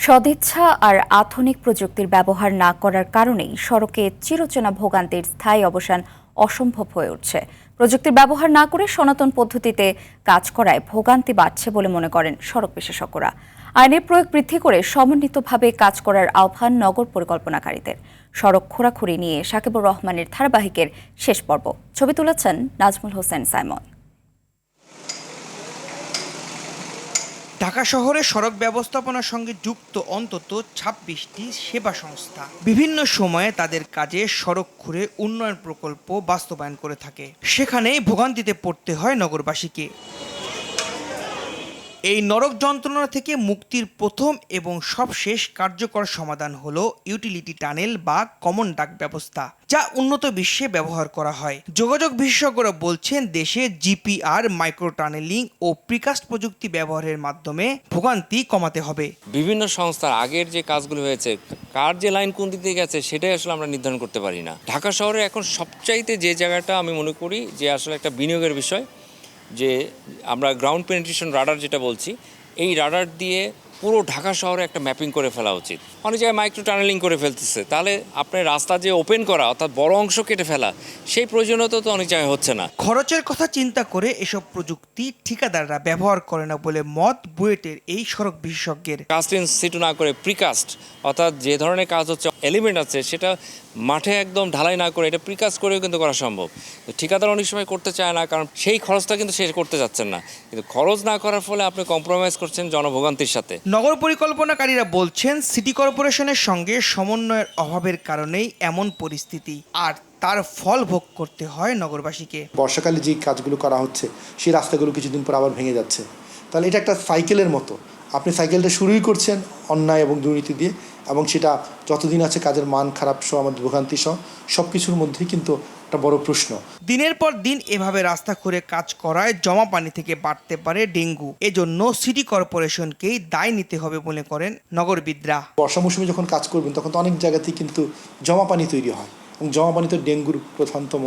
সদিচ্ছা আর আধুনিক প্রযুক্তির ব্যবহার না করার কারণেই সড়কে চিরচেনা ভোগান্তির স্থায়ী অবসান অসম্ভব হয়ে উঠছে। প্রযুক্তির ব্যবহার না করে সনাতন পদ্ধতিতে কাজ করায় ভোগান্তি বাড়ছে বলে মনে করেন সড়ক বিশেষজ্ঞরা। আইনের প্রয়োগ বৃদ্ধি করে সমন্বিতভাবে কাজ করার আহ্বান নগর পরিকল্পনাকারীদের। সড়ক খোঁড়াখুড়ি নিয়ে সাকিবুর রহমানের ধারাবাহিকের শেষ পর্ব। ছবি তুলেছেন নাজমুল হোসেন সাইমন। ঢাকা শহরে সড়ক ব্যবস্থাপনার সঙ্গে যুক্ত অন্তত ২৬টি সেবা সংস্থা বিভিন্ন সময়ে তাদের কাজে সড়ক খুঁড়ে উন্নয়ন প্রকল্প বাস্তবায়ন করে থাকে। সেখানেই ভোগান্তিতে পড়তে হয় নগরবাসীকে। এই নরক যন্ত্রণা থেকে মুক্তির প্রথম এবং সবশেষ কার্যকর সমাধান হলো ইউটিলিটি টানেল বা কমন ডাক ব্যবস্থা, যা উন্নত বিশ্বে ব্যবহার করা হয়। যোগাযোগ বিশেষজ্ঞরা বলছেন, দেশে জিপিআর, মাইক্রো টানেলিং ও প্রিকাস্ট প্রযুক্তি ব্যবহারের মাধ্যমে ভোগান্তি কমাতে হবে। বিভিন্ন সংস্থার আগের যে কাজগুলো হয়েছে, কার যে লাইন কোন দিকে গেছে সেটাই আসলে আমরা নির্ধারণ করতে পারি না। ঢাকা শহরে এখন সবচাইতে যে জায়গাটা আমি মনে করি যে আসলে একটা বিনিয়োগের বিষয়, যে আমরা গ্রাউন্ড পেনিট্রেশন রাডার যেটা বলছি, এই রাডার দিয়ে পুরো ঢাকা শহরে একটা ম্যাপিং করে ফেলা উচিত। অনেক জায়গায় মাইক্রো টানেলিং করে ফেলতেছে, তাহলে আপনার রাস্তা যে ওপেন করা অর্থাৎ বড় অংশ কেটে ফেলা, সেই প্রয়োজনীয়তা তো অনেক জায়গায় হচ্ছে না। খরচের কথা চিন্তা করে এসব প্রযুক্তি ঠিকাদাররা ব্যবহার করে না বলে মত বুয়েটের এই সড়ক বিশেষজ্ঞের। কাস্ট ইন সিটু না করে প্রিকাস্ট, অর্থাৎ যে ধরনের কাজ হচ্ছে এলিমেন্ট আছে সেটা মাঠে একদম ঢালাই না করে এটা প্রিকাস্ট করেও কিন্তু করা সম্ভব। ঠিকাদার অনেক সময় করতে চায় না, কারণ সেই খরচটা কিন্তু সে করতে যাচ্ছেন না। কিন্তু খরচ না করার ফলে আপনি কম্প্রোমাইজ করছেন জনভোগান্তির সাথে। নগর পরিকল্পনাকারীরা বলছেন, সিটি কর্পোরেশনের সঙ্গে সমন্বয়ের অভাবের কারণেই এমন পরিস্থিতি, আর তার ফল ভোগ করতে হয় নগরবাসীকে। বর্ষাকালে যে কাজগুলো করা হচ্ছে সেই রাস্তাগুলো কিছুদিন পর আবার ভেঙে যাচ্ছে। তাহলে এটা একটা সাইকেলের মতো। আপনি সাইকেলটা শুরুই করছেন অন্যায় এবং দুর্নীতি দিয়ে, এবং সেটা যতদিন আছে কাজের মান খারাপ সহ আমাদের ভোগান্তি সহ সব কিছুর মধ্যেই কিন্তু একটা বড় প্রশ্ন। দিনের পর দিন এভাবে রাস্তা খুঁড়ে কাজ করায় জমা পানি থেকে বাড়তে পারে ডেঙ্গু। এজন্য সিটি কর্পোরেশনকেই দায় নিতে হবে বলে করেন নগরবিদরা। বর্ষা মৌসুমে যখন কাজ করবেন তখন তো অনেক জায়গাতেই কিন্তু জমা পানি তৈরি হয়, এবং জমা পানি তো ডেঙ্গুর প্রধানতম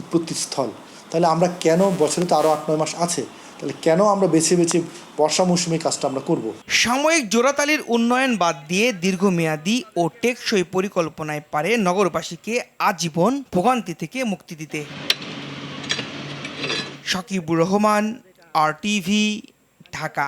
উৎপত্তি স্থল। তাহলে আমরা কেন, বছরে তো আরও ৮-৯ মাস আছে, তাহলে কেন আমরা বেছে বেছে বর্ষা মৌসুমে কাজটা আমরা করব? সাময়িক জোড়াতালির উন্নয়ন বাদ দিয়ে দীর্ঘমেয়াদী ও টেকসই পরিকল্পনায় পারে নগরবাসীকে আজীবন ভোগান্তি থেকে মুক্তি দিতে। সাকিবুর রহমান, RTV, ঢাকা।